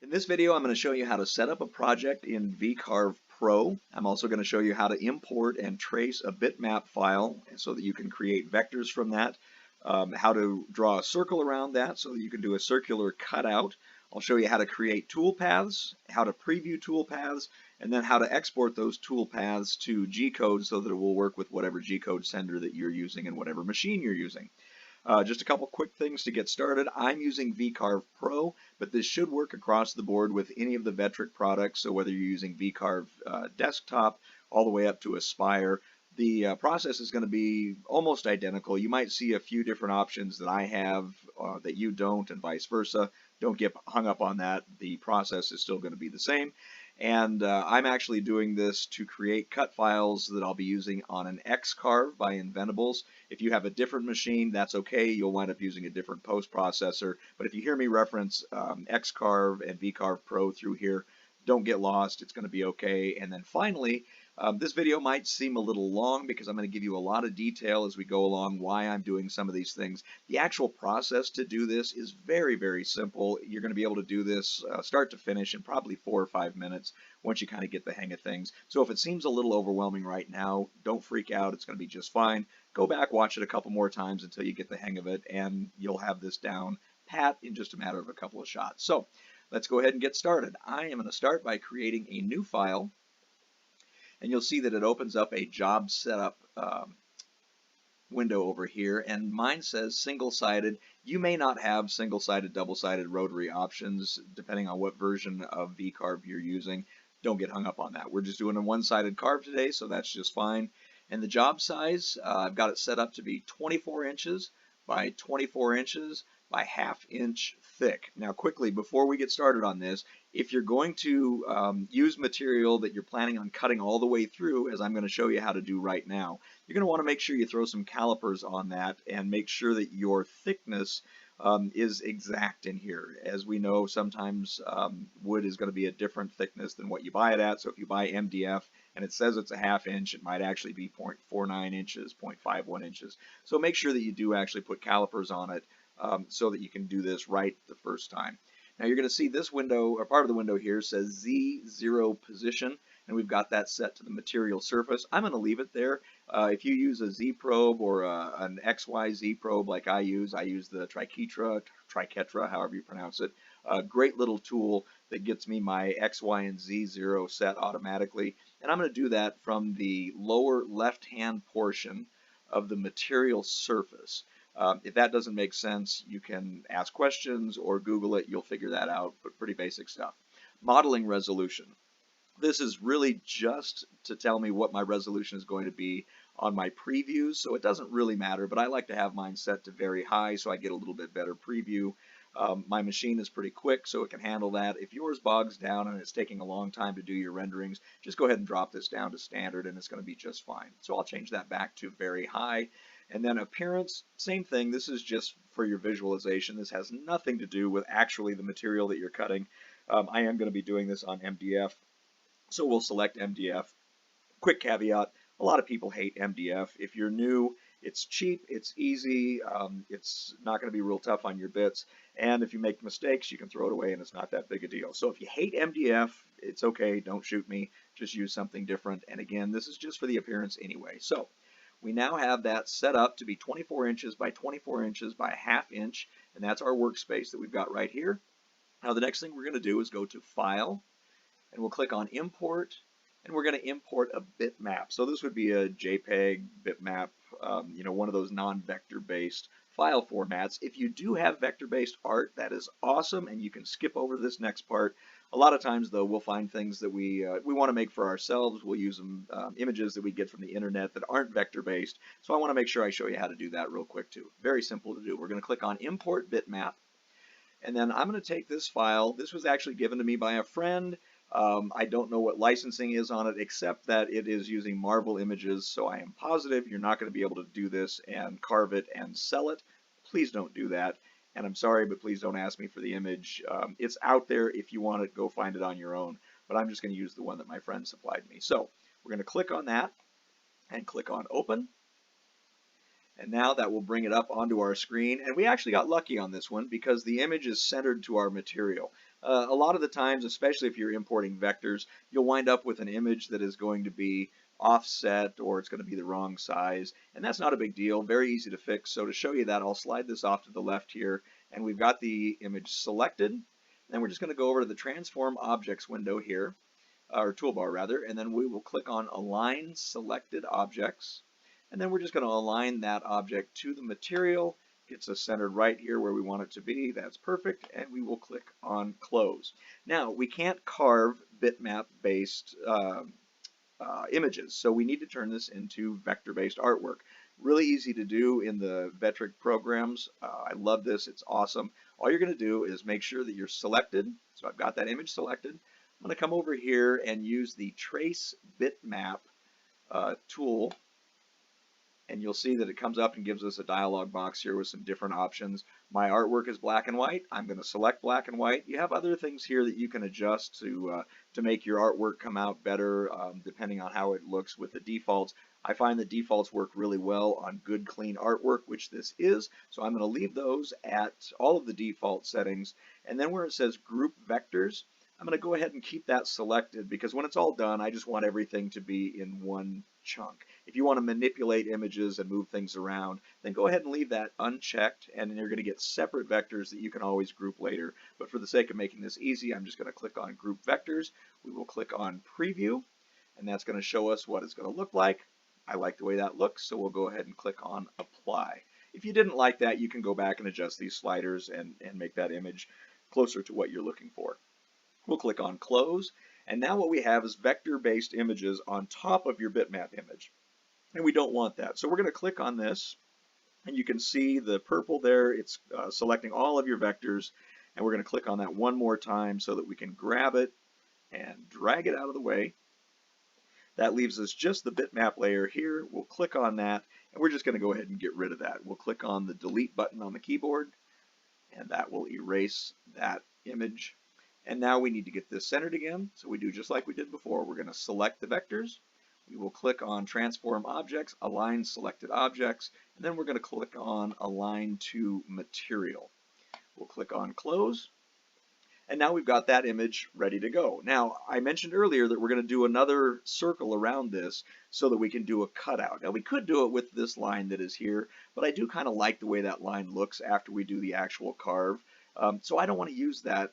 In this video, I'm going to show you how to set up a project in VCarve Pro. I'm also going to show you how to import and trace a bitmap file so that you can create vectors from that, how to draw a circle around that so that you can do a circular cutout. I'll show you how to create toolpaths, how to preview toolpaths, and then how to export those toolpaths to G-code so that it will work with whatever G-code sender that you're using and whatever machine you're using. Just a couple quick things to get started. I'm using VCarve Pro, but this should work across the board with any of the Vectric products. So whether you're using VCarve Desktop all the way up to Aspire, the process is going to be almost identical. You might see a few different options that I have that you don't, and vice versa. Don't get hung up on that. The process is still going to be the same. And I'm actually doing this to create cut files that I'll be using on an XCarve by Inventables. If you have a different machine, that's okay. You'll wind up using a different post processor. But if you hear me reference XCarve and VCarve Pro through here, don't get lost. It's going to be okay. And then finally, this video might seem a little long because I'm going to give you a lot of detail as we go along why I'm doing some of these things. The actual process to do this is very, very simple. You're going to be able to do this start to finish in probably 4 or 5 minutes once you kind of get the hang of things. So if it seems a little overwhelming right now, don't freak out. It's going to be just fine. Go back, watch it a couple more times until you get the hang of it, and you'll have this down pat in just a matter of a couple of shots. So let's go ahead and get started. I am going to start by creating a new file. And you'll see that it opens up a job setup window over here, and mine says single-sided. You may not have single-sided, double-sided, rotary options depending on what version of VCarve you're using. Don't get hung up on that. We're just doing a one-sided carve today, so that's just fine. And the job size, I've got it set up to be 24 inches by 24 inches by ½ inch thick. Now quickly, before we get started on this, if you're going to use material that you're planning on cutting all the way through, as I'm going to show you how to do right now, you're going to want to make sure you throw some calipers on that and make sure that your thickness is exact in here. As we know, sometimes wood is going to be a different thickness than what you buy it at. So if you buy MDF and it says it's a ½ inch, it might actually be 0.49 inches, 0.51 inches. So make sure that you do actually put calipers on it so that you can do this right the first time. Now you're going to see this window, or part of the window here, says Z0 position, and we've got that set to the material surface. I'm going to leave it there. If you use a Z probe or an XYZ probe like I use the Triquetra, however you pronounce it. A great little tool that gets me my X, Y, and Z0 set automatically. And I'm going to do that from the lower left-hand portion of the material surface. If that doesn't make sense, you can ask questions or Google it. You'll figure that out, but pretty basic stuff. Modeling resolution. This is really just to tell me what my resolution is going to be on my previews, so it doesn't really matter, but I like to have mine set to very high so I get a little bit better preview. My machine is pretty quick, so it can handle that. If yours bogs down and it's taking a long time to do your renderings, just go ahead and drop this down to standard and it's going to be just fine. So I'll change that back to very high. And then appearance, same thing. This is just for your visualization. This has nothing to do with actually the material that you're cutting. I am going to be doing this on MDF, so we'll select MDF. Quick caveat, a lot of people hate MDF. If you're new, it's cheap, it's easy, it's not going to be real tough on your bits, and if you make mistakes, you can throw it away and it's not that big a deal. So if you hate MDF, it's okay, don't shoot me, just use something different. And again, this is just for the appearance anyway. So we now have that set up to be 24 inches by 24 inches by ½ inch, and that's our workspace that we've got right here. Now the next thing we're going to do is go to File, and we'll click on Import, and we're going to import a bitmap. So this would be a JPEG, bitmap, one of those non-vector based file formats. If you do have vector-based art, that is awesome, and you can skip over this next part. A lot of times, though, we'll find things that we want to make for ourselves. We'll use them, images that we get from the internet that aren't vector-based. So I want to make sure I show you how to do that real quick, too. Very simple to do. We're going to click on Import Bitmap, and then I'm going to take this file. This was actually given to me by a friend. I don't know what licensing is on it, except that it is using Marvel images, so I am positive you're not going to be able to do this and carve it and sell it. Please don't do that. And I'm sorry, but please don't ask me for the image. It's out there. If you want it, go find it on your own. But I'm just going to use the one that my friend supplied me. So we're going to click on that and click on Open. And now that will bring it up onto our screen. And we actually got lucky on this one because the image is centered to our material. A lot of the times, especially if you're importing vectors, you'll wind up with an image that is going to be offset or it's going to be the wrong size, and that's not a big deal, very easy to fix. So to show you that, I'll slide this off to the left here, and we've got the image selected. Then we're just going to go over to the Transform Objects window here, or toolbar rather, and then we will click on Align Selected Objects, and then we're just going to align that object to the material. Gets us centered right here where we want it to be. That's perfect, and we will click on Close. Now, we can't carve bitmap based images, so we need to turn this into vector-based artwork. Really easy to do in the Vectric programs. I love this, it's awesome. All you're going to do is make sure that you're selected. So I've got that image selected. I'm going to come over here and use the Trace Bitmap tool, and you'll see that it comes up and gives us a dialog box here with some different options. My artwork is black and white. I'm going to select black and white. You have other things here that you can adjust to make your artwork come out better depending on how it looks with the defaults. I find the defaults work really well on good, clean artwork, which this is. So I'm going to leave those at all of the default settings. And then where it says Group Vectors, I'm going to go ahead and keep that selected because when it's all done, I just want everything to be in one chunk. If you want to manipulate images and move things around, then go ahead and leave that unchecked, and then you're going to get separate vectors that you can always group later. But for the sake of making this easy, I'm just going to click on Group Vectors. We will click on Preview, and that's going to show us what it's going to look like. I like the way that looks, so we'll go ahead and click on Apply. If you didn't like that, you can go back and adjust these sliders and make that image closer to what you're looking for. We'll click on Close, and now what we have is vector-based images on top of your bitmap image, and we don't want that. So we're going to click on this, and you can see the purple there. It's selecting all of your vectors, and we're going to click on that one more time so that we can grab it and drag it out of the way. That leaves us just the bitmap layer here. We'll click on that, and we're just going to go ahead and get rid of that. We'll click on the Delete button on the keyboard, and that will erase that image. And now we need to get this centered again, so we do just like we did before. We're going to select the vectors. We will click on Transform Objects, Align Selected Objects, and then we're going to click on Align to Material. We'll click on Close, and now we've got that image ready to go. Now, I mentioned earlier that we're going to do another circle around this so that we can do a cutout. Now, we could do it with this line that is here, but I do kind of like the way that line looks after we do the actual carve. So I don't want to use that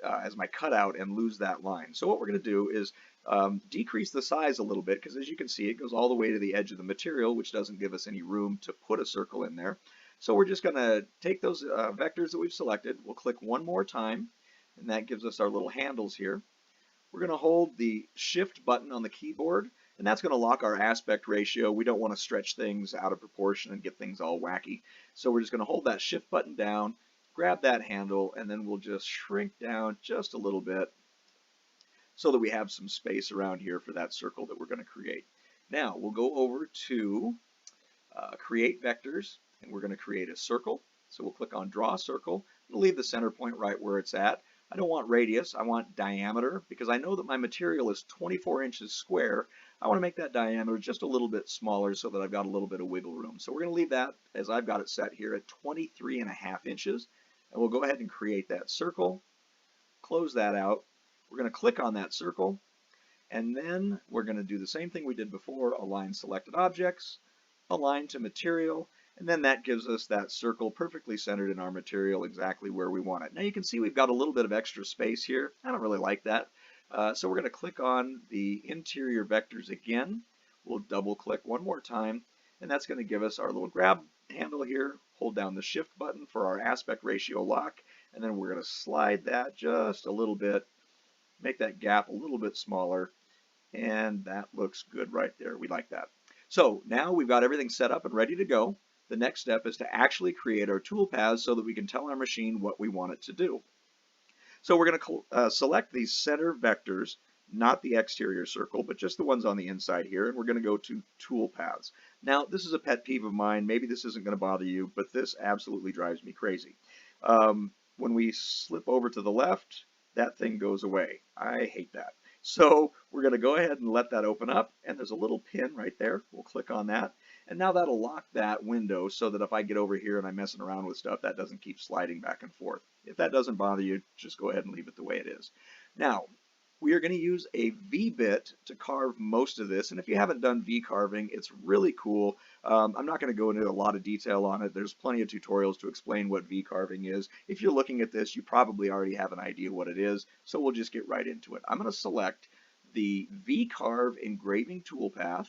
as my cutout and lose that line. So what we're going to do is decrease the size a little bit, because as you can see, it goes all the way to the edge of the material, which doesn't give us any room to put a circle in there. So we're just going to take those vectors that we've selected. We'll click one more time, and that gives us our little handles here. We're going to hold the Shift button on the keyboard, and that's going to lock our aspect ratio. We don't want to stretch things out of proportion and get things all wacky. So we're just going to hold that Shift button down, grab that handle, and then we'll just shrink down just a little bit so that we have some space around here for that circle that we're going to create. Now we'll go over to Create Vectors, and we're going to create a circle. So we'll click on Draw Circle. We'll leave the center point right where it's at. I don't want radius, I want diameter, because I know that my material is 24 inches square. I want to make that diameter just a little bit smaller so that I've got a little bit of wiggle room. So we're going to leave that, as I've got it set here, at 23.5 inches. And we'll go ahead and create that circle, close that out. We're going to click on that circle, and then we're going to do the same thing we did before, Align Selected Objects, Align to Material, and then that gives us that circle perfectly centered in our material exactly where we want it. Now you can see we've got a little bit of extra space here. I don't really like that. So we're going to click on the interior vectors again. We'll double click one more time, and that's going to give us our little grab handle here. Hold down the Shift button for our aspect ratio lock, and then we're going to slide that just a little bit, make that gap a little bit smaller, and that looks good right there. We like that. So now we've got everything set up and ready to go. The next step is to actually create our toolpaths so that we can tell our machine what we want it to do. So we're going to select these center vectors, not the exterior circle, but just the ones on the inside here, and we're going to go to Toolpaths. Now, this is a pet peeve of mine. Maybe this isn't going to bother you, but this absolutely drives me crazy. When we slip over to the left, that thing goes away. I hate that. So we're going to go ahead and let that open up, and there's a little pin right there. We'll click on that, And now that'll lock that window so that if I get over here and I'm messing around with stuff, that doesn't keep sliding back and forth. If that doesn't bother you, just go ahead and leave it the way it is. Now, we are going to use a V-bit to carve most of this, and if you haven't done V-carving, it's really cool. I'm not going to go into a lot of detail on it. There's plenty of tutorials to explain what V-carving is. If you're looking at this, you probably already have an idea what it is, so we'll just get right into it. I'm going to select the VCarve engraving toolpath,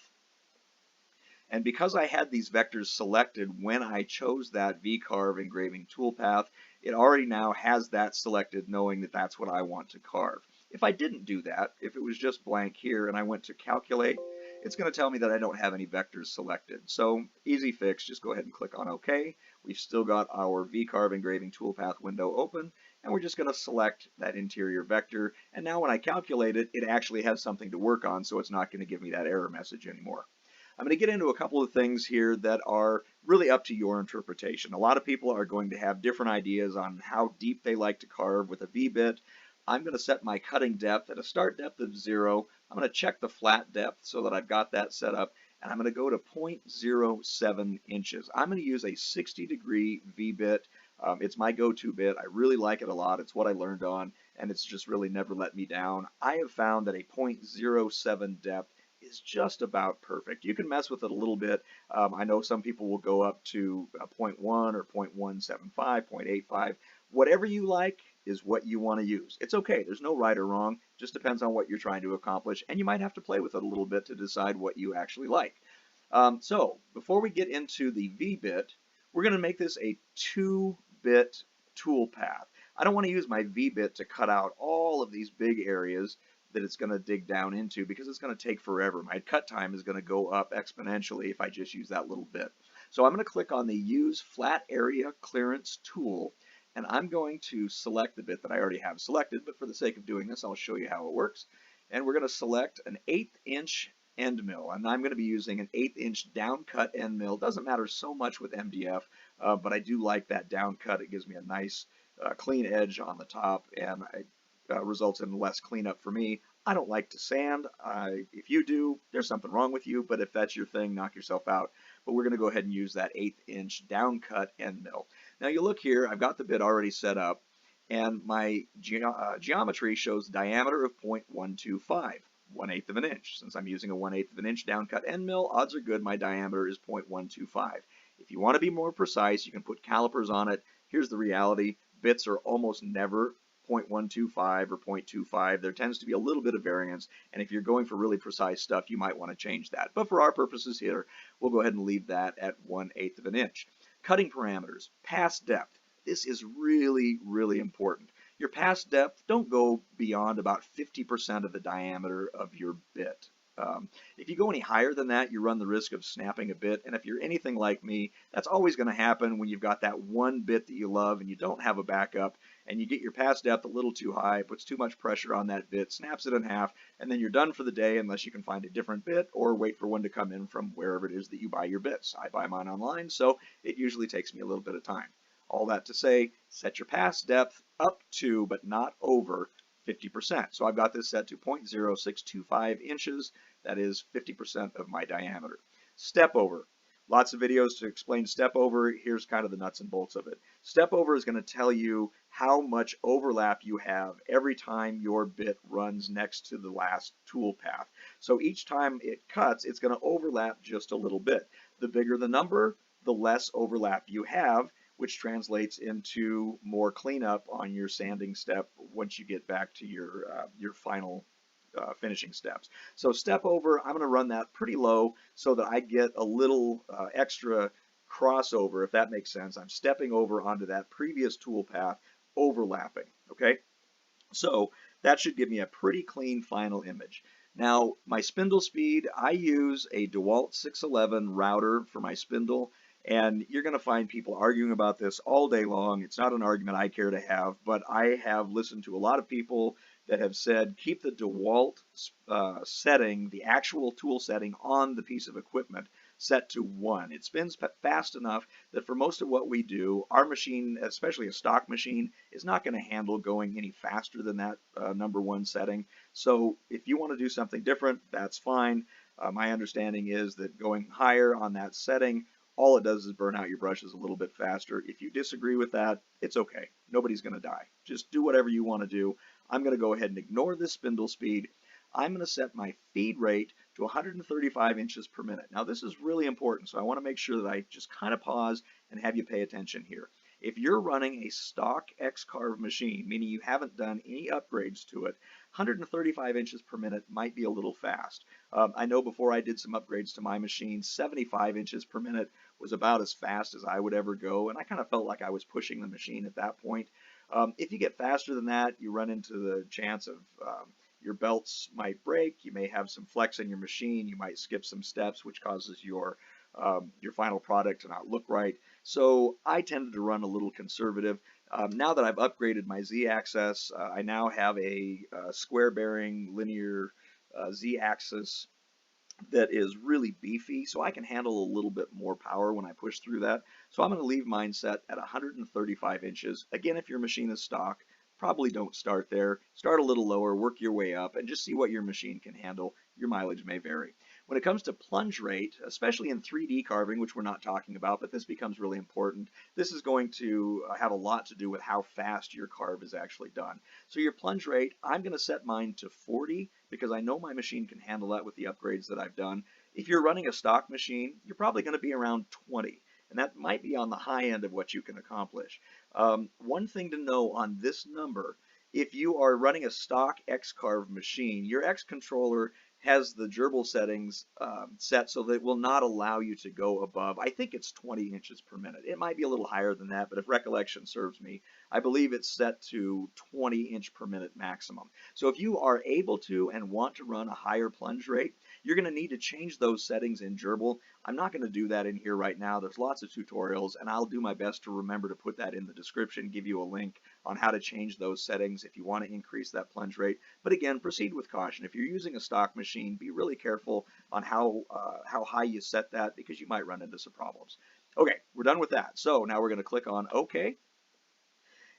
and because I had these vectors selected when I chose that VCarve engraving toolpath, it already now has that selected, knowing that that's what I want to carve. If I didn't do that, if it was just blank here and I went to calculate, it's going to tell me that I don't have any vectors selected. So easy fix, just go ahead and click on OK. We've still got our VCarve engraving toolpath window open, and we're just going to select that interior vector. And now when I calculate it, it actually has something to work on, so it's not going to give me that error message anymore. I'm going to get into a couple of things here that are really up to your interpretation. A lot of people are going to have different ideas on how deep they like to carve with a V-bit. I'm going to set my cutting depth at a start depth of 0. I'm going to check the flat depth so that I've got that set up, and I'm going to go to 0.07 inches. I'm going to use a 60-degree V-bit. It's my go-to bit. I really like it a lot. It's what I learned on, and it's just really never let me down. I have found that a 0.07 depth is just about perfect. You can mess with it a little bit. I know some people will go up to 0.1 or 0.175, 0.85. Whatever you like is what you want to use. It's okay. There's no right or wrong. It just depends on what you're trying to accomplish, and you might have to play with it a little bit to decide what you actually like. So before we get into the V-bit, we're going to make this a 2-bit toolpath. I don't want to use my V-bit to cut out all of these big areas that it's going to dig down into, because it's going to take forever. My cut time is going to go up exponentially if I just use that little bit. So I'm going to click on the Use Flat Area Clearance tool, and I'm going to select the bit that I already have selected, but for the sake of doing this, I'll show you how it works. And we're going to select an 1/8" end mill, and I'm going to be using an 1/8" down cut end mill. Doesn't matter so much with MDF, but I do like that down cut. It gives me a nice clean edge on the top, and it results in less cleanup for me. I don't like to sand. If you do, there's something wrong with you, but if that's your thing, knock yourself out. But we're going to go ahead and use that 1/8" down cut end mill. Now you look here, I've got the bit already set up, and my geometry shows diameter of 0.125, 1/8 of an inch. Since I'm using a 1/8 of an inch down cut end mill, odds are good my diameter is 0.125. If you want to be more precise, you can put calipers on it. Here's the reality. Bits are almost never 0.125 or 0.25. There tends to be a little bit of variance, and if you're going for really precise stuff, you might want to change that. But for our purposes here, we'll go ahead and leave that at 1/8 of an inch. Cutting parameters, pass depth. This is really, really important. Your pass depth, don't go beyond about 50% of the diameter of your bit. If you go any higher than that, you run the risk of snapping a bit, and if you're anything like me, that's always going to happen when you've got that one bit that you love and you don't have a backup, and you get your pass depth a little too high, puts too much pressure on that bit, snaps it in half, and then you're done for the day unless you can find a different bit or wait for one to come in from wherever it is that you buy your bits. I buy mine online, so it usually takes me a little bit of time. All that to say, set your pass depth up to, but not over, 50%. So I've got this set to 0.0625 inches. That is 50% of my diameter. Step over. Lots of videos to explain step over. Here's kind of the nuts and bolts of it. Step over is going to tell you how much overlap you have every time your bit runs next to the last tool path. So each time it cuts, it's going to overlap just a little bit. The bigger the number, the less overlap you have, which translates into more cleanup on your sanding step once you get back to your final finishing steps. So step over, I'm going to run that pretty low so that I get a little extra crossover, if that makes sense. I'm stepping over onto that previous tool path, overlapping, okay? So that should give me a pretty clean final image. Now, my spindle speed, I use a DeWalt 611 router for my spindle, and you're going to find people arguing about this all day long. It's not an argument I care to have, but I have listened to a lot of people that have said keep the DeWalt setting, the actual tool setting on the piece of equipment, set to 1. It spins fast enough that for most of what we do, our machine, especially a stock machine, is not going to handle going any faster than that number 1 setting. So if you want to do something different, that's fine. My understanding is that going higher on that setting, all it does is burn out your brushes a little bit faster. If you disagree with that, it's okay. Nobody's going to die. Just do whatever you want to do. I'm going to go ahead and ignore this spindle speed. I'm going to set my feed rate to 135 inches per minute. Now this is really important, so I want to make sure that I just kind of pause and have you pay attention here. If you're running a stock XCarve machine, meaning you haven't done any upgrades to it, 135 inches per minute might be a little fast. I know before I did some upgrades to my machine, 75 inches per minute was about as fast as I would ever go, and I kind of felt like I was pushing the machine at that point. If you get faster than that, you run into the chance of your belts might break, you may have some flex in your machine, you might skip some steps, which causes your final product to not look right. So I tended to run a little conservative. Now that I've upgraded my Z-axis, I now have a square bearing linear Z-axis that is really beefy, so I can handle a little bit more power when I push through that. So I'm going to leave mine set at 135 inches. Again, if your machine is stock, probably don't start there. Start a little lower, work your way up, and just see what your machine can handle. Your mileage may vary. When it comes to plunge rate, especially in 3D carving, which we're not talking about, but this becomes really important, this is going to have a lot to do with how fast your carve is actually done. So your plunge rate, I'm going to set mine to 40 because I know my machine can handle that with the upgrades that I've done. If you're running a stock machine, you're probably going to be around 20. And that might be on the high end of what you can accomplish. One thing to know on this number, if you are running a stock XCarve machine, your XController has the GRBL settings set so that it will not allow you to go above, I think it's 20 inches per minute. It might be a little higher than that, but if recollection serves me, I believe it's set to 20 inch per minute maximum. So if you are able to and want to run a higher plunge rate, you're going to need to change those settings in GRBL. I'm not going to do that in here right now. There's lots of tutorials, and I'll do my best to remember to put that in the description, give you a link on how to change those settings if you want to increase that plunge rate. But again, proceed with caution. If you're using a stock machine, be really careful on how high you set that because you might run into some problems. Okay, we're done with that. So now we're going to click on OK.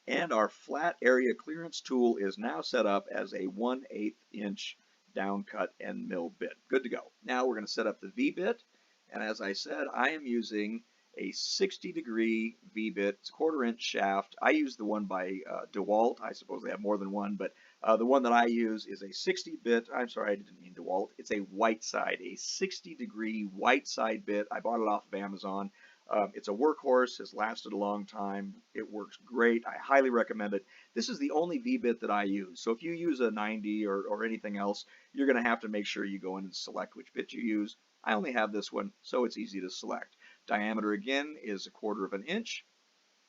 And our flat area clearance tool is now set up as a 1/8 inch down cut and mill bit. Good to go. Now we're going to set up the V bit. And as I said, I am using a 60-degree V bit. It's a 1/4 inch shaft. I use the one by DeWalt. I suppose they have more than one, but the one that I use is a 60 bit. I'm sorry, I didn't mean DeWalt. It's a white side, a 60-degree white side bit. I bought it off of Amazon. It's a workhorse, has lasted a long time. It works great. I highly recommend it. This is the only V-bit that I use. So if you use a 90 or anything else, you're going to have to make sure you go in and select which bit you use. I only have this one, so it's easy to select. Diameter again is 1/4 inch.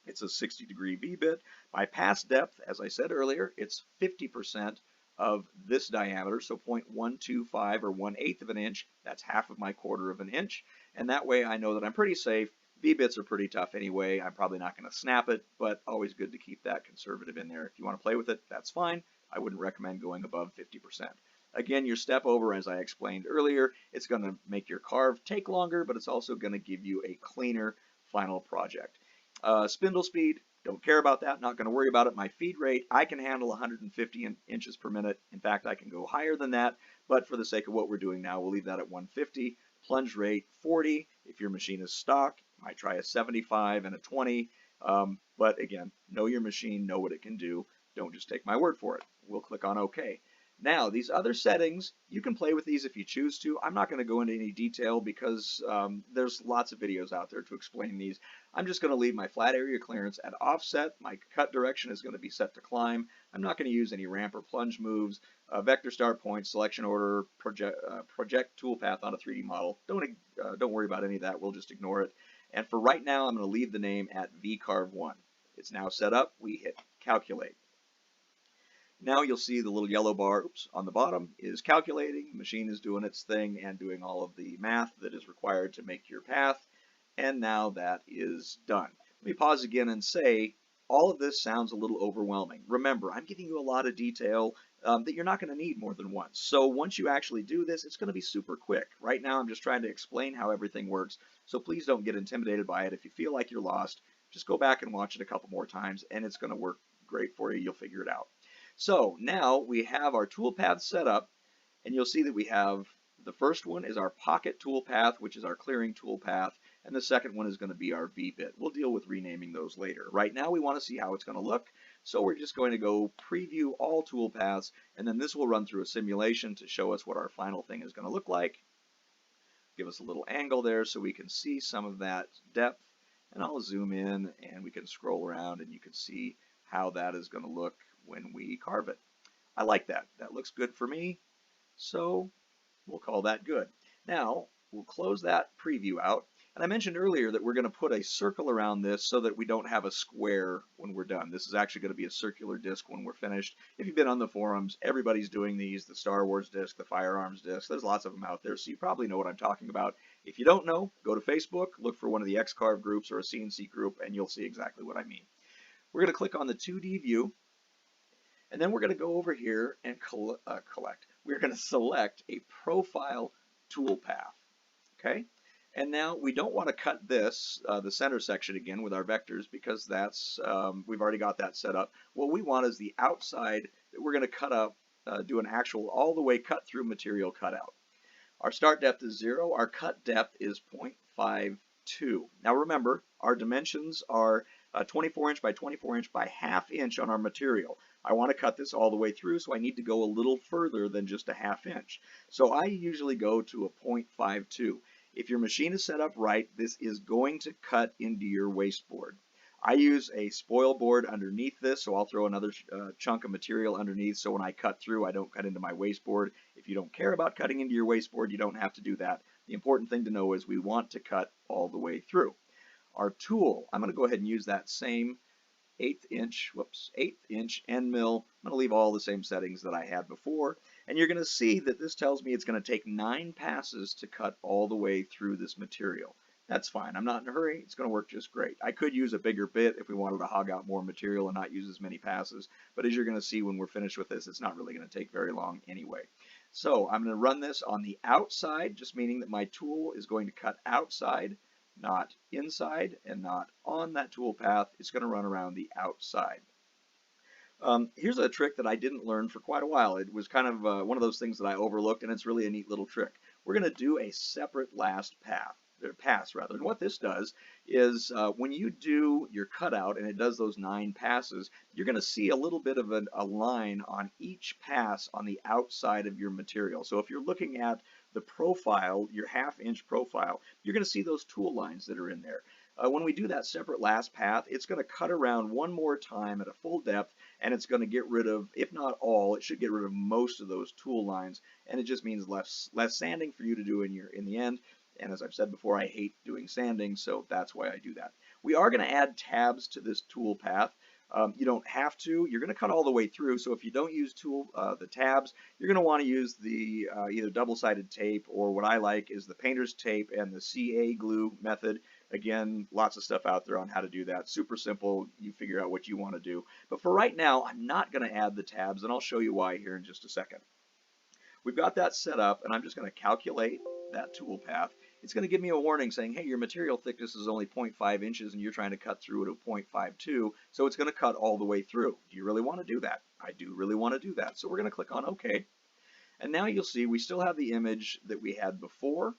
It's a 60-degree V-bit. My pass depth, as I said earlier, it's 50% of this diameter, so 0.125 or 1/8 inch. That's half of my 1/4 inch. And that way I know that I'm pretty safe. V-bits are pretty tough anyway. I'm probably not going to snap it, but always good to keep that conservative in there. If you want to play with it, that's fine. I wouldn't recommend going above 50%. Again, your step over, as I explained earlier, it's going to make your carve take longer, but it's also going to give you a cleaner final project. Spindle speed, don't care about that, not going to worry about it. My feed rate, I can handle 150 inches per minute. In fact, I can go higher than that, but for the sake of what we're doing now, we'll leave that at 150. Plunge rate 40. If your machine is stock, you might try a 75 and a 20. But again, know your machine, know what it can do. Don't just take my word for it. We'll click on OK. Now, these other settings, you can play with these if you choose to. I'm not going to go into any detail because there's lots of videos out there to explain these. I'm just going to leave my flat area clearance at offset. My cut direction is going to be set to climb. I'm not going to use any ramp or plunge moves. Vector start point, selection order, project toolpath on a 3D model. Don't worry about any of that. We'll just ignore it. And for right now, I'm going to leave the name at VCarve I. It's now set up. We hit calculate. Now you'll see the little yellow bar on the bottom is calculating. The machine is doing its thing and doing all of the math that is required to make your path. And now that is done. Let me pause again and say, all of this sounds a little overwhelming. Remember, I'm giving you a lot of detail that you're not going to need more than once. So once you actually do this, it's going to be super quick. Right now, I'm just trying to explain how everything works. So please don't get intimidated by it. If you feel like you're lost, just go back and watch it a couple more times, and it's going to work great for you. You'll figure it out. So now we have our toolpath set up, and you'll see that we have The first one is our pocket toolpath, which is our clearing toolpath, and the second one is going to be our V-bit. We'll deal with renaming those later. Right now we want to see how it's going to look, so we're just going to go preview all toolpaths, and then this will run through a simulation to show us what our final thing is going to look like. Give us a little angle there so we can see some of that depth, and I'll zoom in and we can scroll around and you can see how that is going to look when we carve it. I like that. That looks good for me, so we'll call that good. Now, we'll close that preview out. And I mentioned earlier that we're going to put a circle around this so that we don't have a square when we're done. This is actually going to be a circular disc when we're finished. If you've been on the forums, everybody's doing these, the Star Wars disc, the firearms disc. There's lots of them out there, so you probably know what I'm talking about. If you don't know, go to Facebook, look for one of the XCarve groups or a CNC group, and you'll see exactly what I mean. We're going to click on the 2D view, and then we're going to go over here and we're going to select a profile toolpath, okay? And now we don't want to cut this, the center section again with our vectors because that's, we've already got that set up. What we want is the outside that we're going to cut up, do an actual all the way cut through material cutout. Our start depth is 0, our cut depth is 0.52. Now remember, our dimensions are 24 inch by 24 inch by ½ inch on our material. I want to cut this all the way through, so I need to go a little further than just a ½ inch. So I usually go to a 0.52. If your machine is set up right, this is going to cut into your wasteboard. I use a spoil board underneath this, so I'll throw another chunk of material underneath so when I cut through, I don't cut into my wasteboard. If you don't care about cutting into your wasteboard, you don't have to do that. The important thing to know is we want to cut all the way through. Our tool, I'm going to go ahead and use that same 1/8 inch end mill. I'm going to leave all the same settings that I had before, and you're going to see that this tells me it's going to take 9 passes to cut all the way through this material. That's fine. I'm not in a hurry. It's going to work just great. I could use a bigger bit if we wanted to hog out more material and not use as many passes, but as you're going to see when we're finished with this, it's not really going to take very long anyway. So I'm going to run this on the outside, just meaning that my tool is going to cut outside, not inside, and not on that tool path. It's going to run around the outside. Here's a trick that I didn't learn for quite a while. It was kind of one of those things that I overlooked, and it's really a neat little trick. We're going to do a separate last pass. And what this does is when you do your cutout and it does those 9 passes, you're going to see a little bit of a line on each pass on the outside of your material. So if you're looking at the profile, your ½ inch profile, you're going to see those tool lines that are in there. When we do that separate last path, it's going to cut around one more time at a full depth, and it's going to get rid of, if not all, it should get rid of most of those tool lines, and it just means less sanding for you to do in the end. And as I've said before, I hate doing sanding, so that's why I do that. We are going to add tabs to this tool path. You don't have to. You're going to cut all the way through, so if you don't use the tabs, you're going to want to use the either double-sided tape, or what I like is the painter's tape and the CA glue method. Again, lots of stuff out there on how to do that. Super simple. You figure out what you want to do. But for right now, I'm not going to add the tabs, and I'll show you why here in just a second. We've got that set up, and I'm just going to calculate that tool path. It's going to give me a warning saying, hey, your material thickness is only 0.5 inches and you're trying to cut through at a 0.52, so it's going to cut all the way through. Do you really want to do that? I do really want to do that. So we're going to click on OK. And now you'll see we still have the image that we had before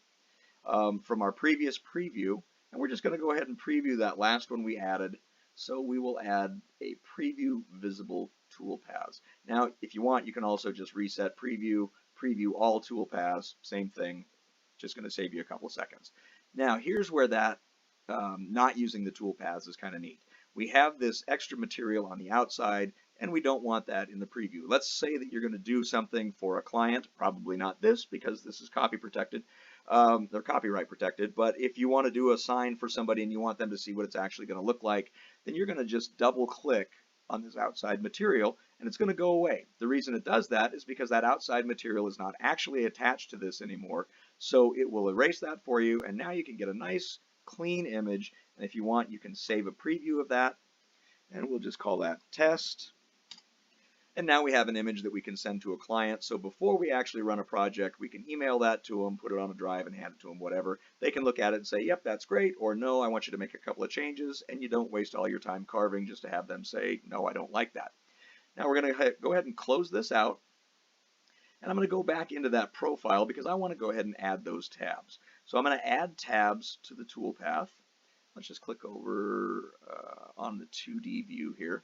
from our previous preview, and we're just going to go ahead and preview that last one we added. So we will add a preview visible toolpaths. Now, if you want, you can also just reset preview all toolpaths, same thing. Just going to save you a couple seconds. Now here's where that not using the toolpaths is kind of neat. We have this extra material on the outside, and we don't want that in the preview. Let's say that you're going to do something for a client, probably not this because this is copyright protected, but if you want to do a sign for somebody and you want them to see what it's actually going to look like, then you're going to just double click on this outside material and it's going to go away. The reason it does that is because that outside material is not actually attached to this anymore, so it will erase that for you, and now you can get a nice clean image, and if you want you can save a preview of that, and we'll just call that test. And now we have an image that we can send to a client, so before we actually run a project, we can email that to them, put it on a drive and hand it to them, whatever. They can look at it and say, yep, that's great, or no, I want you to make a couple of changes, and you don't waste all your time carving just to have them say, no, I don't like that. Now we're going to go ahead and close this out, And I'm going to go back into that profile because I want to go ahead and add those tabs. So I'm going to add tabs to the toolpath. Let's just click over on the 2D view here.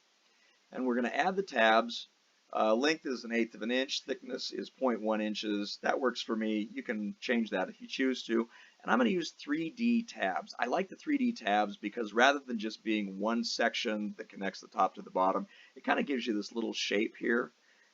And we're going to add the tabs. Length is 1/8 of an inch. Thickness is 0.1 inches. That works for me. You can change that if you choose to. And I'm going to use 3D tabs. I like the 3D tabs because rather than just being one section that connects the top to the bottom, it kind of gives you this little shape here.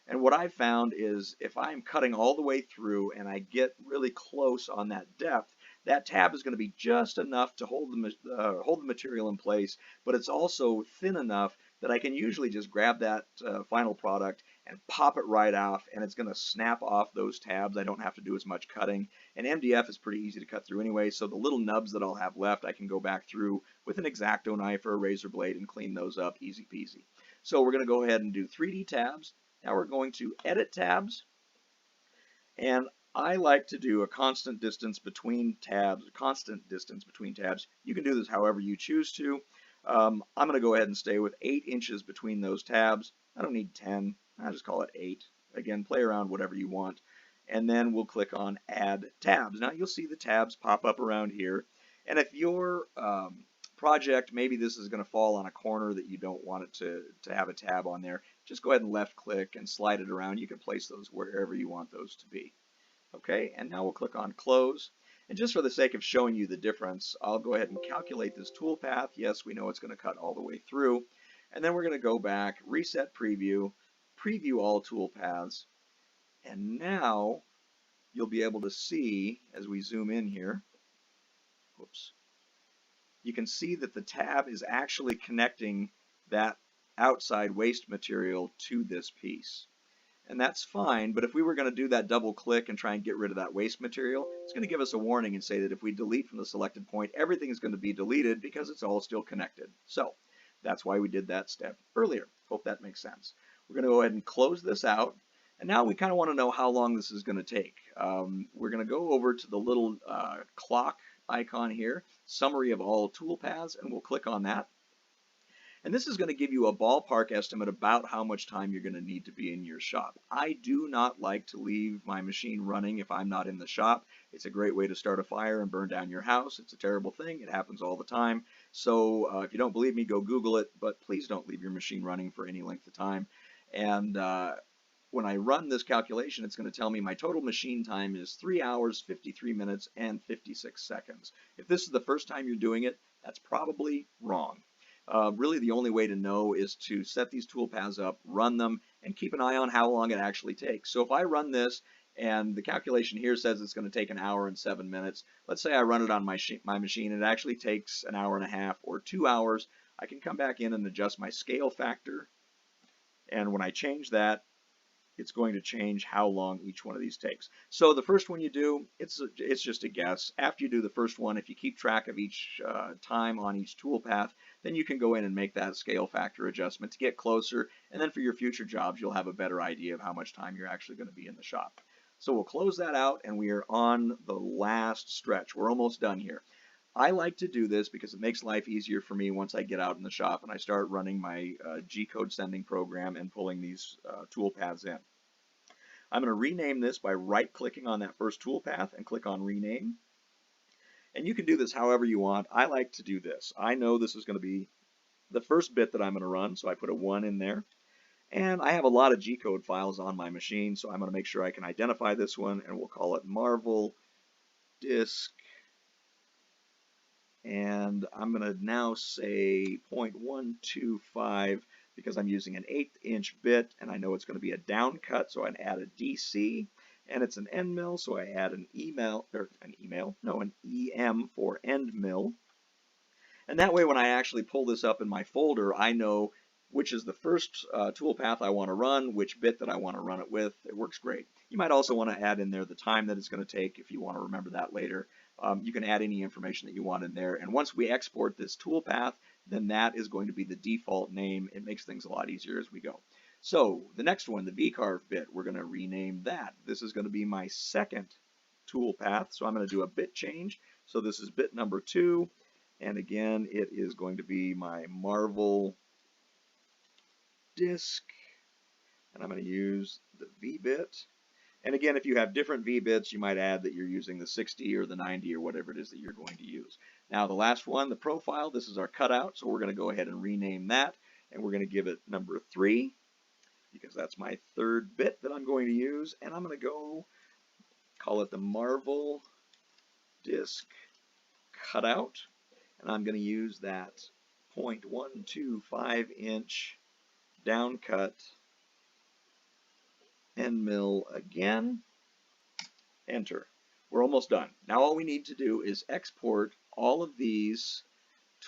And what I found is if I'm cutting all the way through and I get really close on that depth, that tab is going to be just enough to hold the material in place, but it's also thin enough that I can usually just grab that final product and pop it right off, and it's going to snap off those tabs. I don't have to do as much cutting, and MDF is pretty easy to cut through anyway, so the little nubs that I'll have left I can go back through with an X-Acto knife or a razor blade and clean those up easy peasy. So we're going to go ahead and do 3D tabs. Now we're going to edit tabs, and I like to do a constant distance between tabs. You can do this however you choose to. I'm going to go ahead and stay with 8 inches between those tabs. I don't need 10. I'll just call it 8. Again, play around whatever you want. And then we'll click on Add Tabs. Now you'll see the tabs pop up around here. And if your project, maybe this is going to fall on a corner that you don't want it to have a tab on there, just go ahead and left click and slide it around. You can place those wherever you want those to be. Okay, and now we'll click on Close. And just for the sake of showing you the difference, I'll go ahead and calculate this toolpath. Yes, we know it's going to cut all the way through. And then we're going to go back, reset preview, preview all toolpaths. And now you'll be able to see, as we zoom in here, whoops, you can see that the tab is actually connecting that outside waste material to this piece. And that's fine, but if we were going to do that double click and try and get rid of that waste material, it's going to give us a warning and say that if we delete from the selected point, everything is going to be deleted because it's all still connected. So that's why we did that step earlier. Hope that makes sense. We're going to go ahead and close this out. And now we kind of want to know how long this is going to take. We're going to go over to the little clock icon here, summary of all toolpaths, and we'll click on that. And this is going to give you a ballpark estimate about how much time you're going to need to be in your shop. I do not like to leave my machine running if I'm not in the shop. It's a great way to start a fire and burn down your house. It's a terrible thing. It happens all the time. So if you don't believe me, go Google it, but please don't leave your machine running for any length of time. And when I run this calculation, it's going to tell me my total machine time is 3 hours, 53 minutes, and 56 seconds. If this is the first time you're doing it, that's probably wrong. Really the only way to know is to set these toolpaths up, run them, and keep an eye on how long it actually takes. So if I run this and the calculation here says it's going to take 1 hour and 7 minutes, let's say I run it on my machine and it actually takes 1.5 hours or 2 hours, I can come back in and adjust my scale factor, and when I change that, it's going to change how long each one of these takes. So the first one you do, it's just a guess. After you do the first one, if you keep track of each time on each toolpath, then you can go in and make that scale factor adjustment to get closer, and then for your future jobs, you'll have a better idea of how much time you're actually going to be in the shop. So we'll close that out, and we are on the last stretch. We're almost done here. I like to do this because it makes life easier for me once I get out in the shop and I start running my G-code sending program and pulling these toolpaths in. I'm going to rename this by right-clicking on that first toolpath and click on Rename. And you can do this however you want. I like to do this. I know this is going to be the first bit that I'm going to run, so I put a 1 in there. And I have a lot of G-code files on my machine, so I'm going to make sure I can identify this one, and we'll call it Marvel Disk. And I'm going to now say 0.125 because I'm using an 1/8 inch bit, and I know it's going to be a down cut, so I add a DC, and it's an end mill, so I add an EM for end mill. And that way when I actually pull this up in my folder, I know which is the first toolpath I want to run, which bit that I want to run it with. It works great. You might also want to add in there the time that it's going to take if you want to remember that later. You can add any information that you want in there. And once we export this toolpath, then that is going to be the default name. It makes things a lot easier as we go. So the next one, the VCarve bit, we're going to rename that. This is going to be my second toolpath. So I'm going to do a bit change. So this is bit number 2. And again, it is going to be my Marvel Disk. And I'm going to use the V bit. And again, if you have different V bits, you might add that you're using the 60 or the 90 or whatever it is that you're going to use. Now the last one, the profile, this is our cutout, so we're going to go ahead and rename that, and we're going to give it number 3, because that's my third bit that I'm going to use, and I'm going to go call it the Marvel Disc Cutout, and I'm going to use that 0.125 inch down cut end mill again. Enter. We're almost done. Now all we need to do is export all of these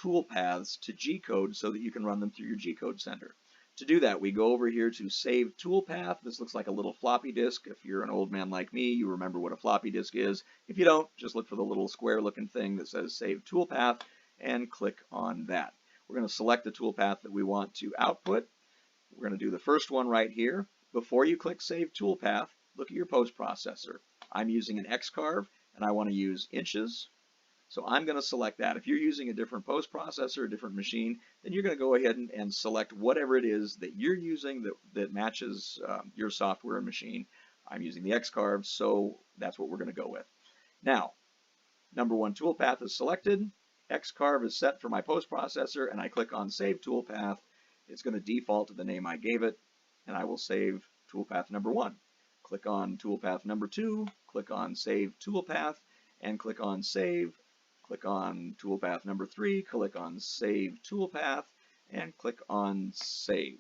toolpaths to G-code so that you can run them through your G-code center. To do that, we go over here to Save Toolpath. This looks like a little floppy disk. If you're an old man like me, you remember what a floppy disk is. If you don't, just look for the little square looking thing that says Save Toolpath and click on that. We're going to select the toolpath that we want to output. We're going to do the first one right here. Before you click Save Toolpath, look at your post processor. I'm using an XCarve and I want to use inches. So I'm going to select that. If you're using a different post processor, a different machine, then you're going to go ahead and select whatever it is that you're using that matches your software and machine. I'm using the XCarve, so that's what we're going to go with. Now, number 1 toolpath is selected. XCarve is set for my post processor, and I click on Save Toolpath. It's going to default to the name I gave it, and I will save toolpath number 1. Click on toolpath number 2, click on Save Toolpath, and click on Save. Click on toolpath number 3, click on Save Toolpath, and click on Save.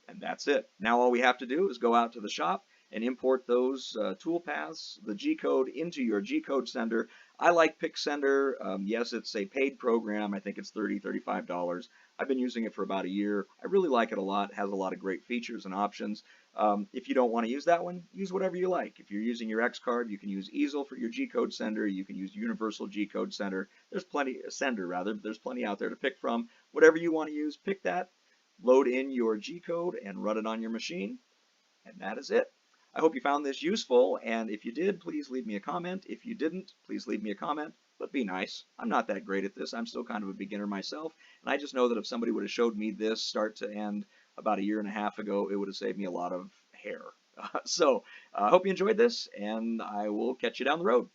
And that's it. Now all we have to do is go out to the shop and import those toolpaths, the G-code, into your G-code sender. I like PicSender. Yes, it's a paid program. I think it's $30, $35. I've been using it for about a year. I really like it a lot. It has a lot of great features and options. If you don't want to use that one, use whatever you like. If you're using your XCarve, you can use Easel for your G-code sender. You can use Universal G-code sender. There's plenty, there's plenty out there to pick from. Whatever you want to use, pick that, load in your G-code, and run it on your machine. And that is it. I hope you found this useful, and if you did, please leave me a comment. If you didn't, please leave me a comment, but be nice. I'm not that great at this. I'm still kind of a beginner myself, and I just know that if somebody would have showed me this start to end about a year and a half ago, it would have saved me a lot of hair. So I hope you enjoyed this, and I will catch you down the road.